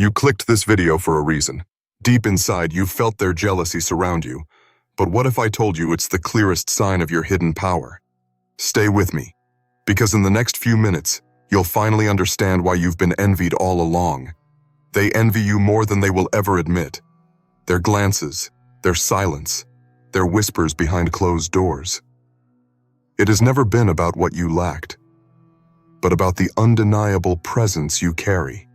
You clicked this video for a reason. Deep inside, you felt their jealousy surround you. But what if I told you it's the clearest sign of your hidden power? Stay with me, because in the next few minutes, you'll finally understand why you've been envied all along. They envy you more than they will ever admit. Their glances, their silence, their whispers behind closed doors. It has never been about what you lacked, but about the undeniable presence you carry.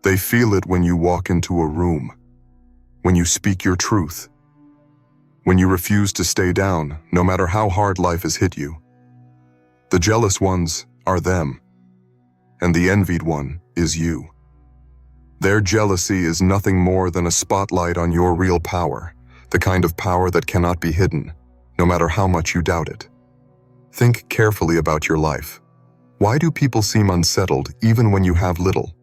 They feel it when you walk into a room, when you speak your truth, when you refuse to stay down, no matter how hard life has hit you. The jealous ones are them, and the envied one is you. Their jealousy is nothing more than a spotlight on your real power, the kind of power that cannot be hidden, no matter how much you doubt it. Think carefully about your life. Why do people seem unsettled even when you have little?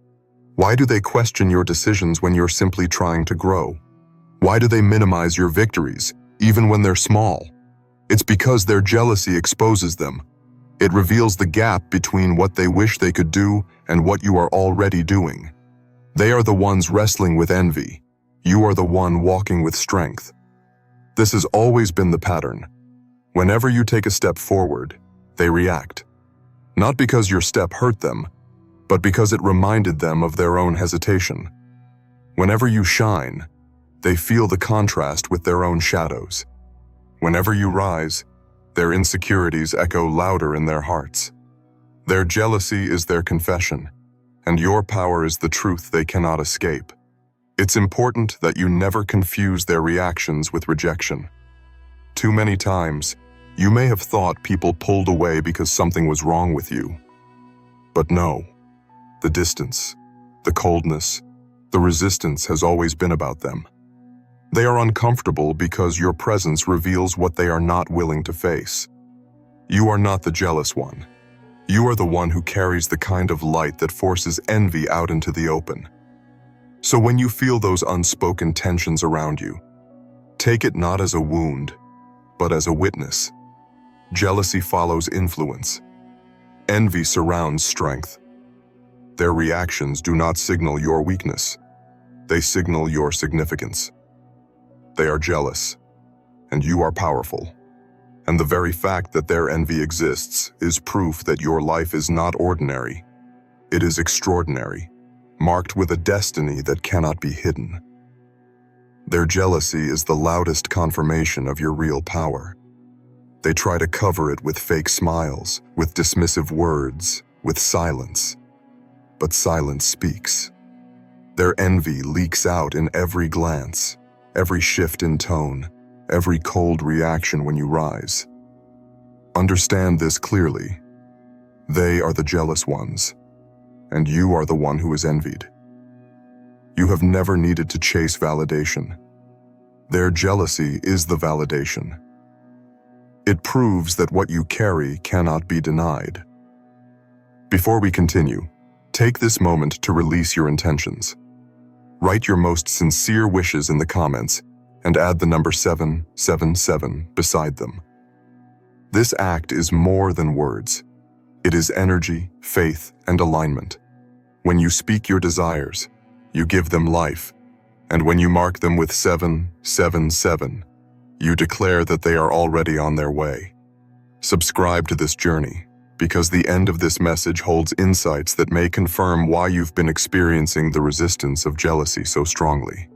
Why do they question your decisions when you're simply trying to grow? Why do they minimize your victories, even when they're small? It's because their jealousy exposes them. It reveals the gap between what they wish they could do and what you are already doing. They are the ones wrestling with envy. You are the one walking with strength. This has always been the pattern. Whenever you take a step forward, they react. Not because your step hurt them, but because it reminded them of their own hesitation. Whenever you shine, they feel the contrast with their own shadows. Whenever you rise, their insecurities echo louder in their hearts. Their jealousy is their confession, and your power is the truth they cannot escape. It's important that you never confuse their reactions with rejection. Too many times, you may have thought people pulled away because something was wrong with you. But no. The distance, the coldness, the resistance has always been about them. They are uncomfortable because your presence reveals what they are not willing to face. You are not the jealous one. You are the one who carries the kind of light that forces envy out into the open. So when you feel those unspoken tensions around you, take it not as a wound, but as a witness. Jealousy follows influence. Envy surrounds strength. Their reactions do not signal your weakness. They signal your significance. They are jealous, and you are powerful. And the very fact that their envy exists is proof that your life is not ordinary. It is extraordinary, marked with a destiny that cannot be hidden. Their jealousy is the loudest confirmation of your real power. They try to cover it with fake smiles, with dismissive words, with silence. But silence speaks. Their envy leaks out in every glance, every shift in tone, every cold reaction when you rise. Understand this clearly. They are the jealous ones, and you are the one who is envied. You have never needed to chase validation. Their jealousy is the validation. It proves that what you carry cannot be denied. Before we continue, take this moment to release your intentions. Write your most sincere wishes in the comments and add the number 777 beside them. This act is more than words. It is energy, faith, and alignment. When you speak your desires, you give them life. And when you mark them with 777, you declare that they are already on their way. Subscribe to this journey, because the end of this message holds insights that may confirm why you've been experiencing the resistance of jealousy so strongly.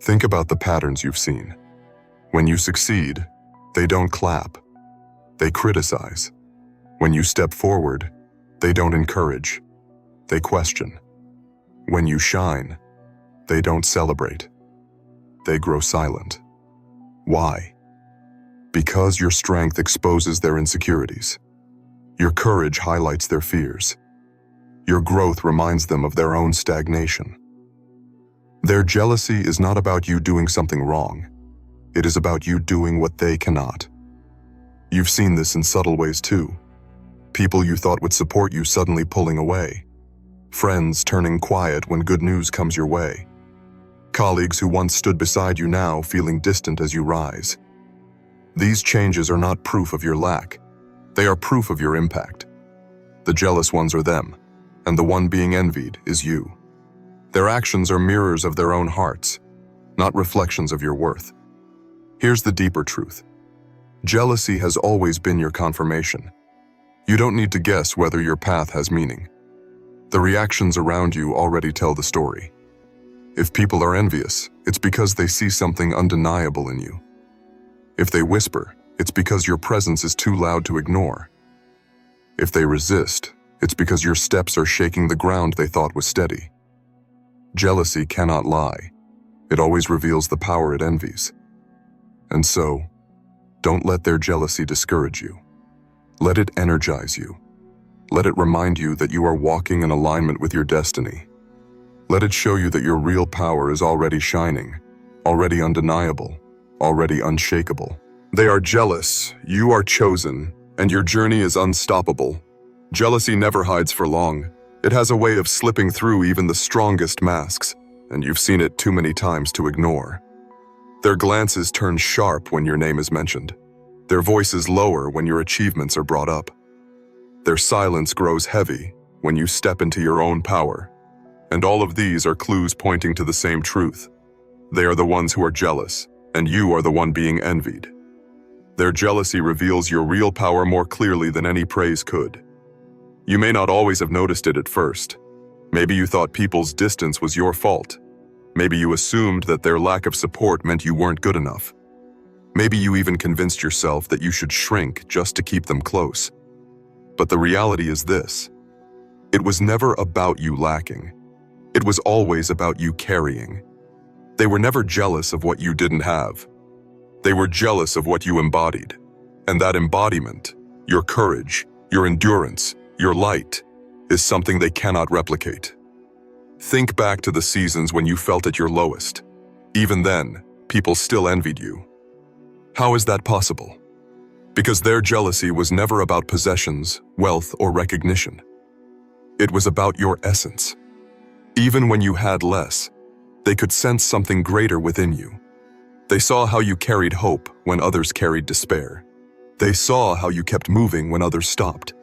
Think about the patterns you've seen. When you succeed, they don't clap. They criticize. When you step forward, they don't encourage. They question. When you shine, they don't celebrate. They grow silent. Why? Because your strength exposes their insecurities. Your courage highlights their fears. Your growth reminds them of their own stagnation. Their jealousy is not about you doing something wrong. It is about you doing what they cannot. You've seen this in subtle ways too. People you thought would support you suddenly pulling away. Friends turning quiet when good news comes your way. Colleagues who once stood beside you now feeling distant as you rise. These changes are not proof of your lack. They are proof of your impact. The jealous ones are them, and the one being envied is you. Their actions are mirrors of their own hearts, not reflections of your worth. Here's the deeper truth. Jealousy has always been your confirmation. You don't need to guess whether your path has meaning. The reactions around you already tell the story. If people are envious, it's because they see something undeniable in you. If they whisper, it's because your presence is too loud to ignore. If they resist, it's because your steps are shaking the ground they thought was steady. Jealousy cannot lie. It always reveals the power it envies. And so, don't let their jealousy discourage you. Let it energize you. Let it remind you that you are walking in alignment with your destiny. Let it show you that your real power is already shining, already undeniable, already unshakable. They are jealous, you are chosen, and your journey is unstoppable. Jealousy never hides for long. It has a way of slipping through even the strongest masks, and you've seen it too many times to ignore. Their glances turn sharp when your name is mentioned. Their voices lower when your achievements are brought up. Their silence grows heavy when you step into your own power. And all of these are clues pointing to the same truth. They are the ones who are jealous, and you are the one being envied. Their jealousy reveals your real power more clearly than any praise could. You may not always have noticed it at first. Maybe you thought people's distance was your fault. Maybe you assumed that their lack of support meant you weren't good enough. Maybe you even convinced yourself that you should shrink just to keep them close. But the reality is this: it was never about you lacking. It was always about you carrying. They were never jealous of what you didn't have. They were jealous of what you embodied. And that embodiment, your courage, your endurance, your light, is something they cannot replicate. Think back to the seasons when you felt at your lowest. Even then, people still envied you. How is that possible? Because their jealousy was never about possessions, wealth, or recognition. It was about your essence. Even when you had less, they could sense something greater within you. They saw how you carried hope when others carried despair. They saw how you kept moving when others stopped.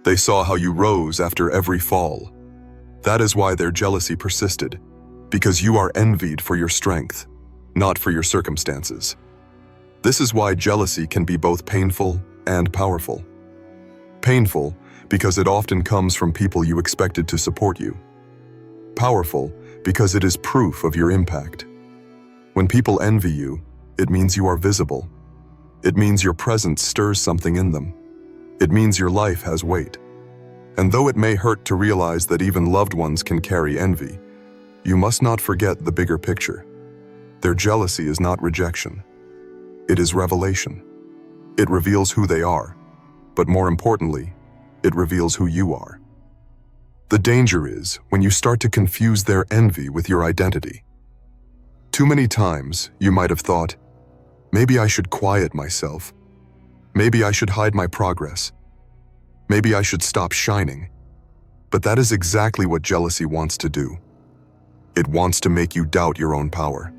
They saw how you rose after every fall. That is why their jealousy persisted, because you are envied for your strength, not for your circumstances. This is why jealousy can be both painful and powerful. Painful because it often comes from people you expected to support you. Powerful because it is proof of your impact. When people envy you, it means you are visible. It means your presence stirs something in them. It means your life has weight. And though it may hurt to realize that even loved ones can carry envy, you must not forget the bigger picture. Their jealousy is not rejection. It is revelation. It reveals who they are, but more importantly, it reveals who you are. The danger is when you start to confuse their envy with your identity. Too many times, you might have thought, maybe I should quiet myself. Maybe I should hide my progress. Maybe I should stop shining. But that is exactly what jealousy wants to do. It wants to make you doubt your own power.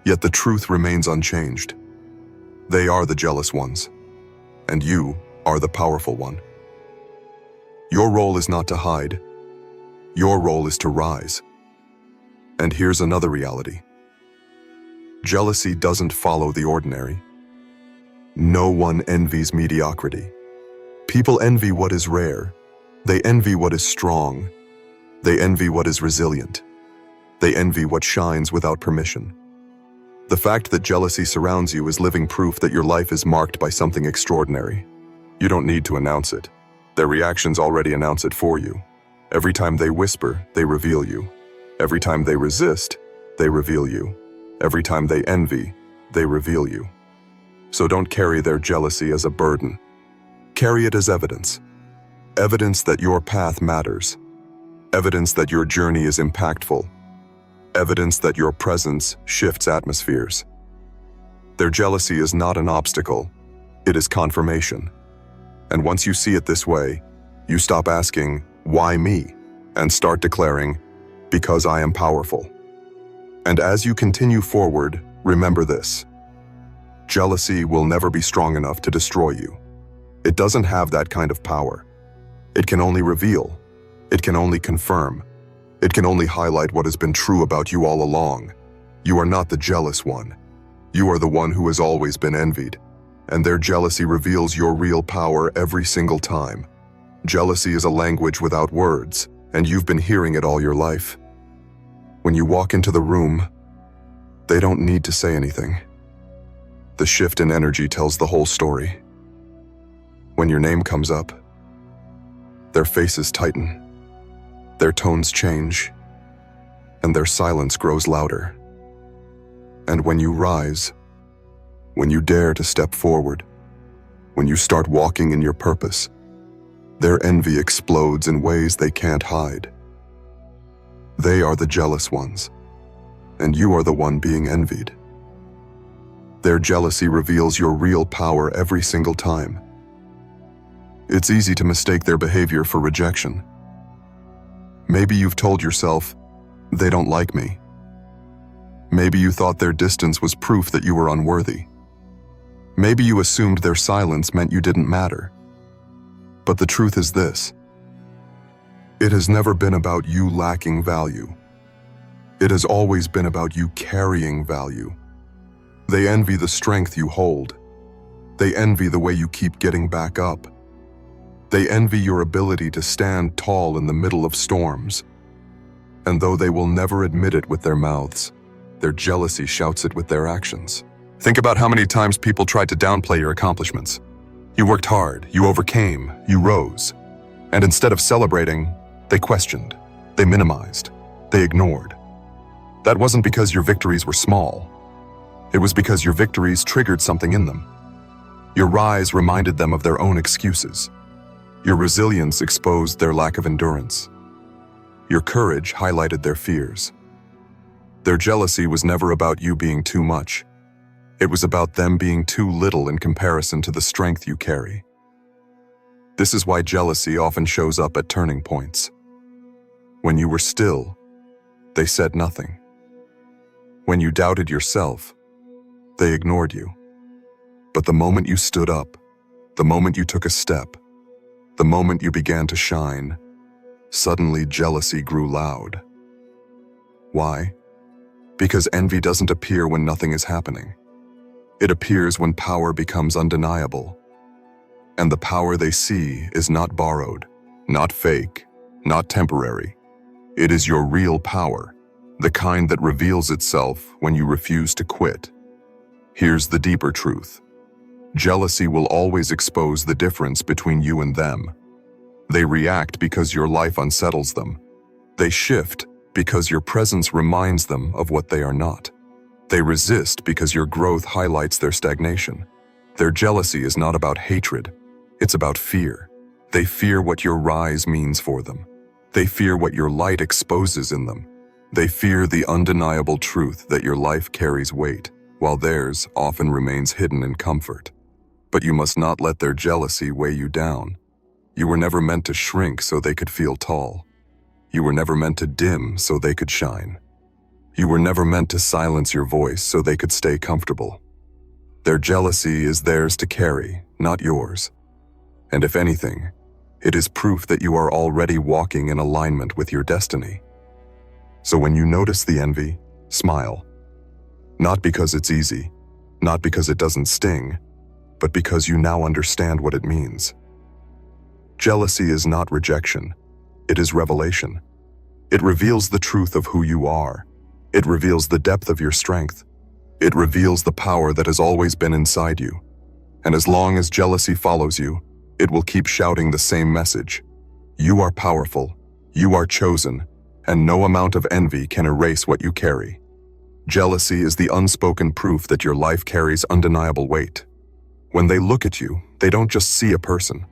Yet the truth remains unchanged. They are the jealous ones, and you are the powerful one. Your role is not to hide. Your role is to rise. And here's another reality. Jealousy doesn't follow the ordinary. No one envies mediocrity. People envy what is rare. They envy what is strong. They envy what is resilient. They envy what shines without permission. The fact that jealousy surrounds you is living proof that your life is marked by something extraordinary. You don't need to announce it. Their reactions already announce it for you. Every time they whisper, they reveal you. Every time they resist, they reveal you. Every time they envy, they reveal you. So don't carry their jealousy as a burden. Carry it as evidence. Evidence that your path matters. Evidence that your journey is impactful. Evidence that your presence shifts atmospheres. Their jealousy is not an obstacle. It is confirmation. And once you see it this way, you stop asking, "Why me?" and start declaring, "Because I am powerful." And as you continue forward, remember this: jealousy will never be strong enough to destroy you. It doesn't have that kind of power. It can only reveal. It can only confirm. It can only highlight what has been true about you all along. You are not the jealous one. You are the one who has always been envied, and their jealousy reveals your real power every single time. Jealousy is a language without words, and you've been hearing it all your life. When you walk into the room, they don't need to say anything. The shift in energy tells the whole story. When your name comes up, their faces tighten, their tones change, and their silence grows louder. And when you rise, when you dare to step forward, when you start walking in your purpose, their envy explodes in ways they can't hide. They are the jealous ones, and you are the one being envied. Their jealousy reveals your real power every single time. It's easy to mistake their behavior for rejection. Maybe you've told yourself, they don't like me. Maybe you thought their distance was proof that you were unworthy. Maybe you assumed their silence meant you didn't matter. But the truth is this: it has never been about you lacking value. It has always been about you carrying value. They envy the strength you hold. They envy the way you keep getting back up. They envy your ability to stand tall in the middle of storms. And though they will never admit it with their mouths, their jealousy shouts it with their actions. Think about how many times people tried to downplay your accomplishments. You worked hard, you overcame, you rose. And instead of celebrating, they questioned, they minimized, they ignored. That wasn't because your victories were small. It was because your victories triggered something in them. Your rise reminded them of their own excuses. Your resilience exposed their lack of endurance. Your courage highlighted their fears. Their jealousy was never about you being too much. It was about them being too little in comparison to the strength you carry. This is why jealousy often shows up at turning points. When you were still, they said nothing. When you doubted yourself, they ignored you. But the moment you stood up, the moment you took a step, the moment you began to shine, suddenly jealousy grew loud. Why? Because envy doesn't appear when nothing is happening. It appears when power becomes undeniable. And the power they see is not borrowed, not fake, not temporary. It is your real power, the kind that reveals itself when you refuse to quit. Here's the deeper truth. Jealousy will always expose the difference between you and them. They react because your life unsettles them. They shift because your presence reminds them of what they are not. They resist because your growth highlights their stagnation. Their jealousy is not about hatred, it's about fear. They fear what your rise means for them. They fear what your light exposes in them. They fear the undeniable truth that your life carries weight, while theirs often remains hidden in comfort. But you must not let their jealousy weigh you down. You were never meant to shrink so they could feel tall. You were never meant to dim so they could shine. You were never meant to silence your voice so they could stay comfortable. Their jealousy is theirs to carry, not yours. And if anything, it is proof that you are already walking in alignment with your destiny. So when you notice the envy, smile. Not because it's easy, not because it doesn't sting, but because you now understand what it means. Jealousy is not rejection, it is revelation. It reveals the truth of who you are. It reveals the depth of your strength. It reveals the power that has always been inside you. And as long as jealousy follows you, it will keep shouting the same message. You are powerful, you are chosen, and no amount of envy can erase what you carry. Jealousy is the unspoken proof that your life carries undeniable weight. When they look at you, they don't just see a person.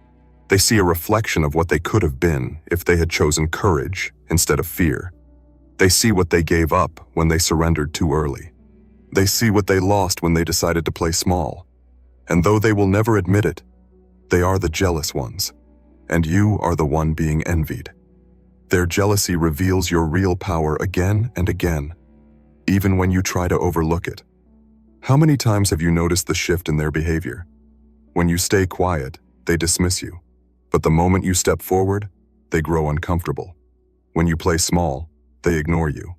They see a reflection of what they could have been if they had chosen courage instead of fear. They see what they gave up when they surrendered too early. They see what they lost when they decided to play small. And though they will never admit it, they are the jealous ones, and you are the one being envied. Their jealousy reveals your real power again and again, even when you try to overlook it. How many times have you noticed the shift in their behavior? When you stay quiet, they dismiss you. But the moment you step forward, they grow uncomfortable. When you play small, They ignore you.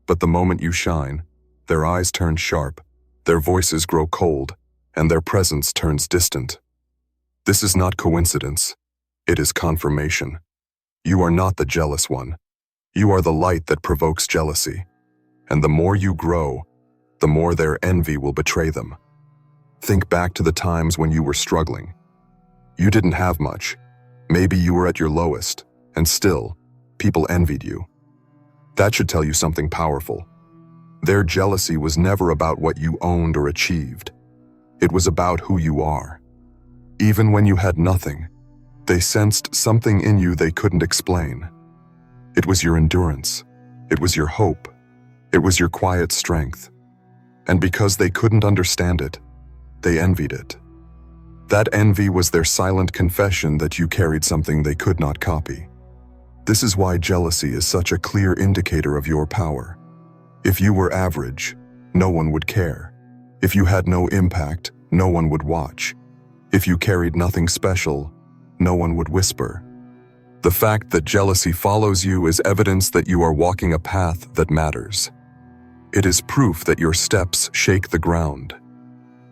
But the moment you shine, their eyes turn sharp, their voices grow cold, and their presence turns distant. This is not coincidence. It is confirmation. You are not the jealous one. You are the light that provokes jealousy. And the more you grow, the more their envy will betray them. Think back to the times when you were struggling. You didn't have much. Maybe you were at your lowest, and still, people envied you. That should tell you something powerful. Their jealousy was never about what you owned or achieved. It was about who you are. Even when you had nothing, they sensed something in you they couldn't explain. It was your endurance. It was your hope. It was your quiet strength. And because they couldn't understand it, they envied it. That envy was their silent confession that you carried something they could not copy. This is why jealousy is such a clear indicator of your power. If you were average, no one would care. If you had no impact, no one would watch. If you carried nothing special, no one would whisper. The fact that jealousy follows you is evidence that you are walking a path that matters. It is proof that your steps shake the ground,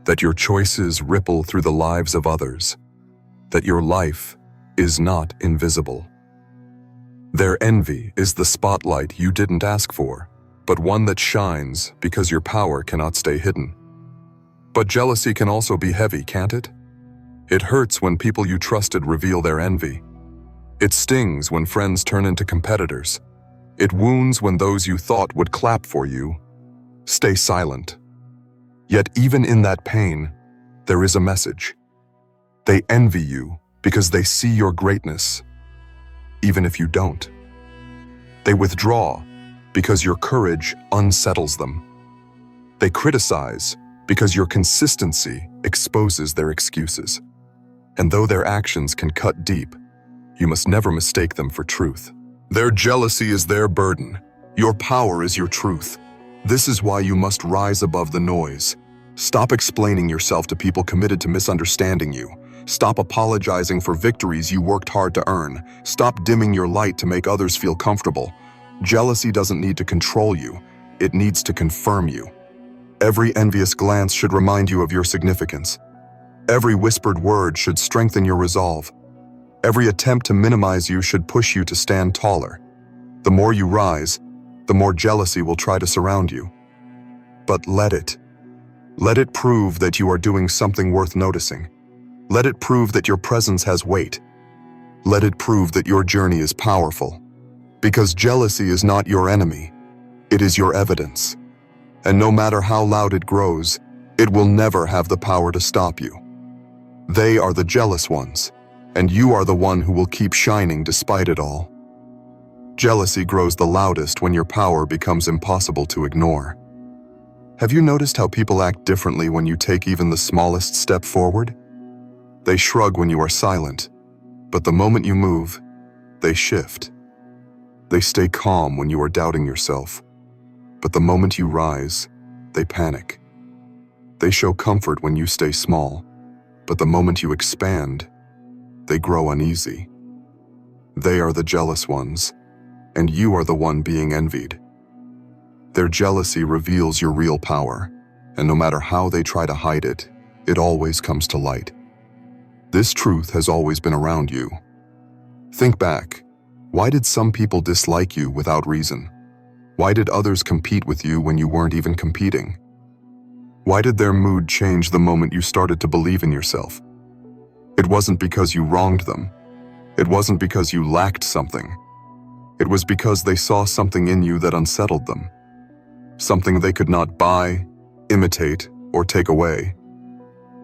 that your choices ripple through the lives of others, that your life is not invisible. Their envy is the spotlight you didn't ask for, but one that shines because your power cannot stay hidden. But jealousy can also be heavy, can't it? It hurts when people you trusted reveal their envy. It stings when friends turn into competitors. It wounds when those you thought would clap for you stay silent. Yet even in that pain, there is a message. They envy you because they see your greatness, even if you don't. They withdraw because your courage unsettles them. They criticize because your consistency exposes their excuses. And though their actions can cut deep, you must never mistake them for truth. Their jealousy is their burden. Your power is your truth. This is why you must rise above the noise. Stop explaining yourself to people committed to misunderstanding you. Stop apologizing for victories you worked hard to earn. Stop dimming your light to make others feel comfortable. Jealousy doesn't need to control you. It needs to confirm you. Every envious glance should remind you of your significance. Every whispered word should strengthen your resolve. Every attempt to minimize you should push you to stand taller. The more you rise, the more jealousy will try to surround you. But let it. Let it prove that you are doing something worth noticing. Let it prove that your presence has weight. Let it prove that your journey is powerful. Because jealousy is not your enemy. It is your evidence. And no matter how loud it grows, it will never have the power to stop you. They are the jealous ones, and you are the one who will keep shining despite it all. Jealousy grows the loudest when your power becomes impossible to ignore. Have you noticed how people act differently when you take even the smallest step forward? They shrug when you are silent, but the moment you move, they shift. They stay calm when you are doubting yourself, but the moment you rise, they panic. They show comfort when you stay small, but the moment you expand, they grow uneasy. They are the jealous ones, and you are the one being envied. Their jealousy reveals your real power, and no matter how they try to hide it, it always comes to light. This truth has always been around you. Think back. Why did some people dislike you without reason? Why did others compete with you when you weren't even competing? Why did their mood change the moment you started to believe in yourself? It wasn't because you wronged them. It wasn't because you lacked something. It was because they saw something in you that unsettled them. Something they could not buy, imitate, or take away.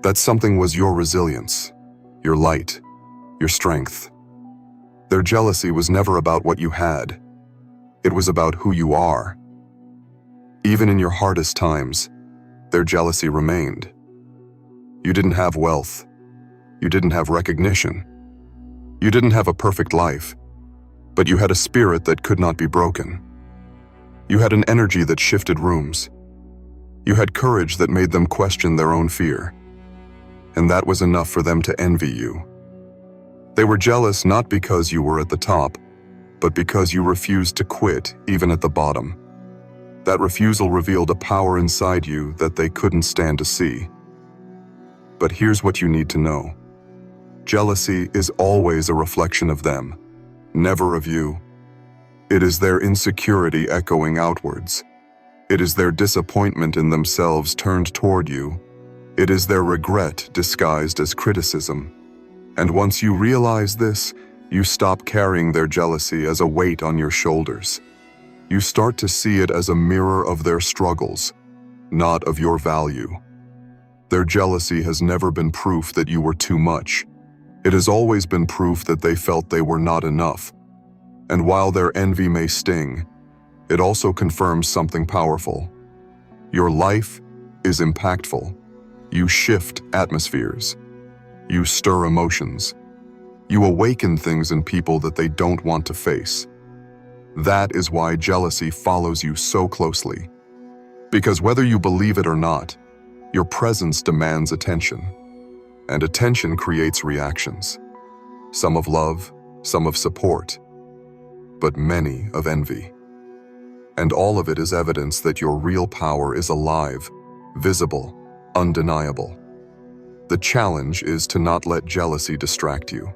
That something was your resilience, your light, your strength. Their jealousy was never about what you had. It was about who you are. Even in your hardest times, their jealousy remained. You didn't have wealth. You didn't have recognition. You didn't have a perfect life, but you had a spirit that could not be broken. You had an energy that shifted rooms. You had courage that made them question their own fear. And that was enough for them to envy you. They were jealous not because you were at the top, but because you refused to quit even at the bottom. That refusal revealed a power inside you that they couldn't stand to see. But here's what you need to know. Jealousy is always a reflection of them, never of you. It is their insecurity echoing outwards. It is their disappointment in themselves turned toward you. It is their regret disguised as criticism. And once you realize this, you stop carrying their jealousy as a weight on your shoulders. You start to see it as a mirror of their struggles, not of your value. Their jealousy has never been proof that you were too much. It has always been proof that they felt they were not enough. And while their envy may sting, it also confirms something powerful. Your life is impactful. You shift atmospheres. You stir emotions. You awaken things in people that they don't want to face. That is why jealousy follows you so closely. Because whether you believe it or not, your presence demands attention. And attention creates reactions. Some of love, some of support, but many of envy. And all of it is evidence that your real power is alive, visible, undeniable. The challenge is to not let jealousy distract you.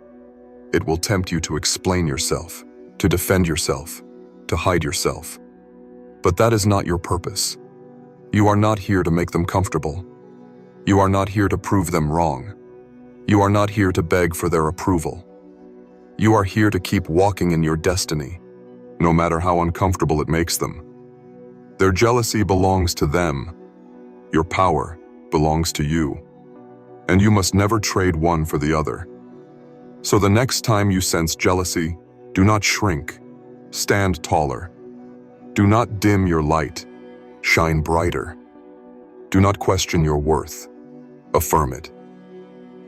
It will tempt you to explain yourself, to defend yourself, to hide yourself. But that is not your purpose. You are not here to make them comfortable. You are not here to prove them wrong. You are not here to beg for their approval. You are here to keep walking in your destiny, no matter how uncomfortable it makes them. Their jealousy belongs to them. Your power belongs to you. And you must never trade one for the other. So the next time you sense jealousy, do not shrink. Stand taller. Do not dim your light. Shine brighter. Do not question your worth. Affirm it.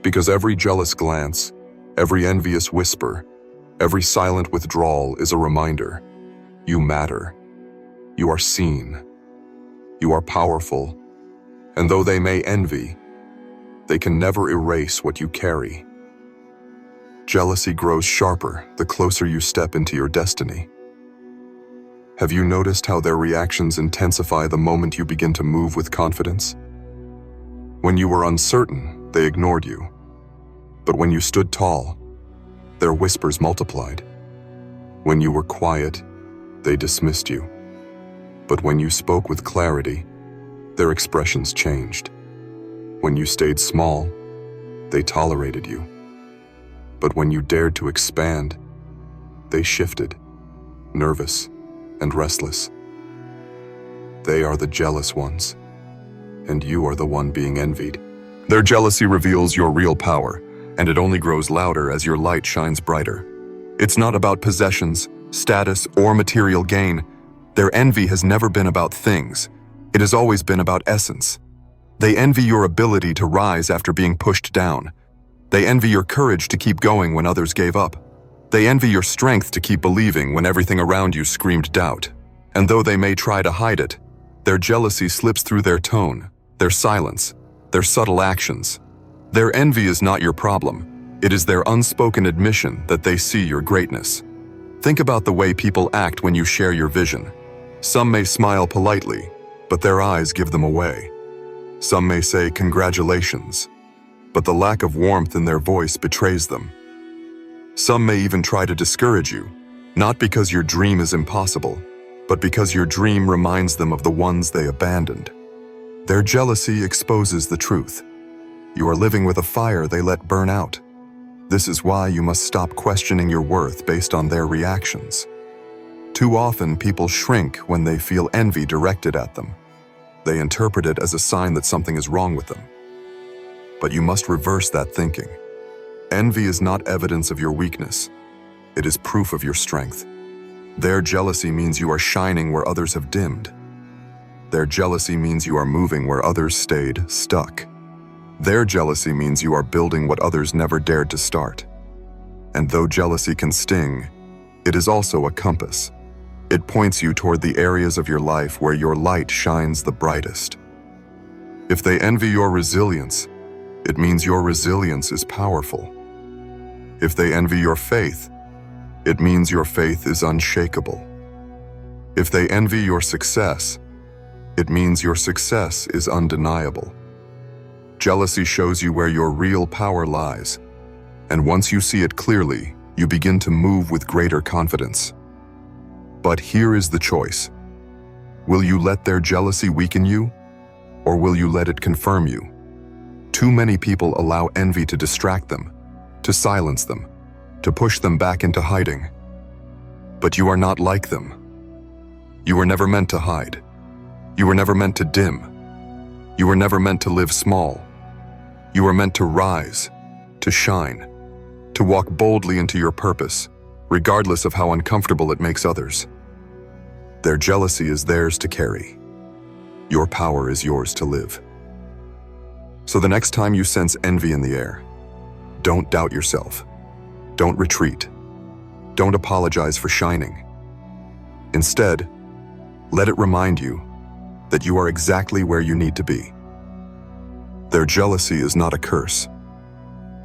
Because every jealous glance, every envious whisper, every silent withdrawal is a reminder. You matter. You are seen. You are powerful. And though they may envy, they can never erase what you carry. Jealousy grows sharper the closer you step into your destiny. Have you noticed how their reactions intensify the moment you begin to move with confidence? When you were uncertain, they ignored you. But when you stood tall, their whispers multiplied. When you were quiet, they dismissed you. But when you spoke with clarity, their expressions changed. When you stayed small, they tolerated you. But when you dared to expand, they shifted, nervous and restless. They are the jealous ones, and you are the one being envied. Their jealousy reveals your real power, and it only grows louder as your light shines brighter. It's not about possessions, status, or material gain. Their envy has never been about things. It has always been about essence. They envy your ability to rise after being pushed down. They envy your courage to keep going when others gave up. They envy your strength to keep believing when everything around you screamed doubt. And though they may try to hide it, their jealousy slips through their tone, their silence, their subtle actions. Their envy is not your problem. It is their unspoken admission that they see your greatness. Think about the way people act when you share your vision. Some may smile politely, but their eyes give them away. Some may say congratulations, but the lack of warmth in their voice betrays them. Some may even try to discourage you, not because your dream is impossible, but because your dream reminds them of the ones they abandoned. Their jealousy exposes the truth. You are living with a fire they let burn out. This is why you must stop questioning your worth based on their reactions. Too often, people shrink when they feel envy directed at them. They interpret it as a sign that something is wrong with them. But you must reverse that thinking. Envy is not evidence of your weakness. It is proof of your strength. Their jealousy means you are shining where others have dimmed. Their jealousy means you are moving where others stayed stuck. Their jealousy means you are building what others never dared to start. And though jealousy can sting, it is also a compass. It points you toward the areas of your life where your light shines the brightest. If they envy your resilience, it means your resilience is powerful. If they envy your faith, It means your faith is unshakable. If they envy your success, it means your success is undeniable. Jealousy shows you where your real power lies, and once you see it clearly, you begin to move with greater confidence. But here is the choice. Will you let their jealousy weaken you, or will you let it confirm you? Too many people allow envy to distract them, to silence them, to push them back into hiding. But you are not like them. You were never meant to hide. You were never meant to dim. You were never meant to live small. You were meant to rise, to shine, to walk boldly into your purpose, regardless of how uncomfortable it makes others. Their jealousy is theirs to carry. Your power is yours to live. So the next time you sense envy in the air, don't doubt yourself. Don't retreat. Don't apologize for shining. Instead, let it remind you that you are exactly where you need to be. Their jealousy is not a curse.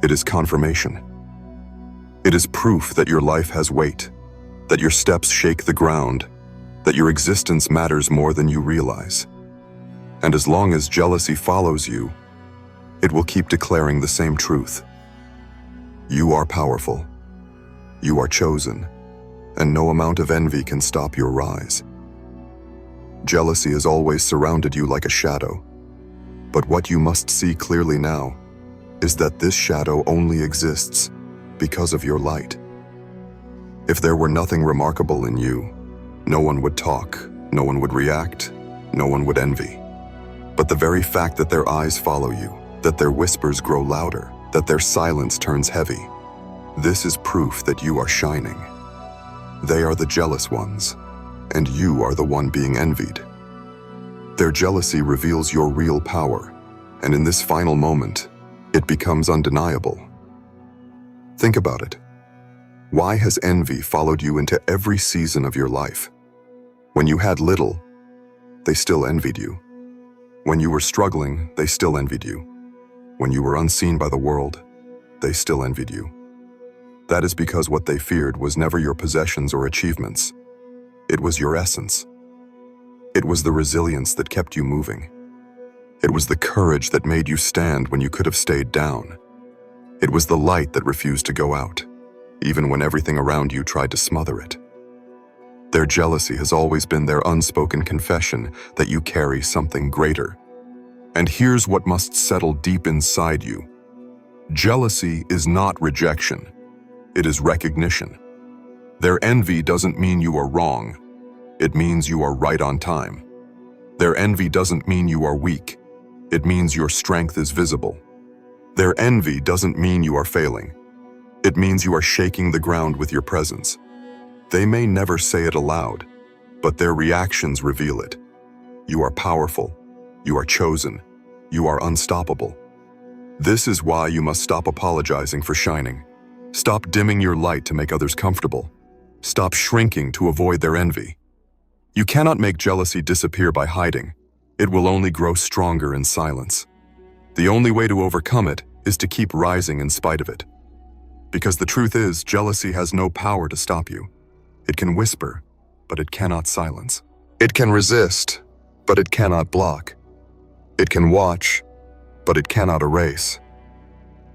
It is confirmation. It is proof that your life has weight, that your steps shake the ground, that your existence matters more than you realize. And as long as jealousy follows you, it will keep declaring the same truth. You are powerful. You are chosen, and no amount of envy can stop your rise. Jealousy has always surrounded you like a shadow, but what you must see clearly now is that this shadow only exists because of your light. If there were nothing remarkable in you, no one would talk, no one would react, no one would envy. But the very fact that their eyes follow you, that their whispers grow louder, that their silence turns heavy, this is proof that you are shining. They are the jealous ones, and you are the one being envied. Their jealousy reveals your real power, and in this final moment, it becomes undeniable. Think about it. Why has envy followed you into every season of your life? When you had little, they still envied you. When you were struggling, they still envied you. When you were unseen by the world, they still envied you. That is because what they feared was never your possessions or achievements. It was your essence. It was the resilience that kept you moving. It was the courage that made you stand when you could have stayed down. It was the light that refused to go out, even when everything around you tried to smother it. Their jealousy has always been their unspoken confession that you carry something greater. And here's what must settle deep inside you. Jealousy is not rejection. It is recognition. Their envy doesn't mean you are wrong. It means you are right on time. Their envy doesn't mean you are weak. It means your strength is visible. Their envy doesn't mean you are failing. It means you are shaking the ground with your presence. They may never say it aloud, but their reactions reveal it. You are powerful. You are chosen. You are unstoppable. This is why you must stop apologizing for shining. Stop dimming your light to make others comfortable. Stop shrinking to avoid their envy. You cannot make jealousy disappear by hiding. It will only grow stronger in silence. The only way to overcome it is to keep rising in spite of it. Because the truth is, jealousy has no power to stop you. It can whisper, but it cannot silence. It can resist, but it cannot block. It can watch, but it cannot erase.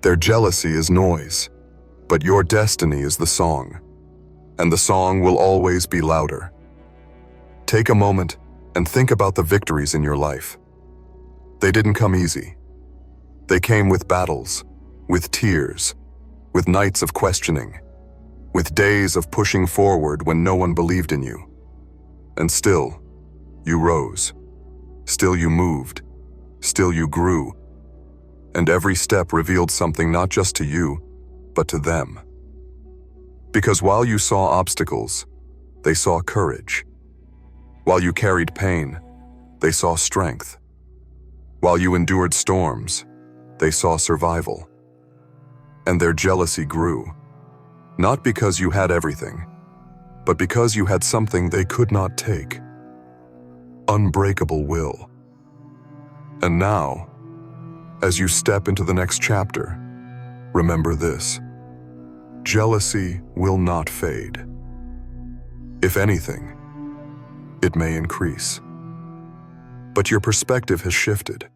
Their jealousy is noise, but your destiny is the song, and the song will always be louder. Take a moment and think about the victories in your life. They didn't come easy. They came with battles, with tears, with nights of questioning, with days of pushing forward when no one believed in you. And still, you rose. Still you moved. Still you grew. And every step revealed something not just to you, but to them. Because while you saw obstacles, they saw courage. While you carried pain, they saw strength. While you endured storms, they saw survival. And their jealousy grew, not because you had everything, but because you had something they could not take. Unbreakable will. And now, as you step into the next chapter, remember this. jealousy will not fade. If anything, it may increase. But your perspective has shifted.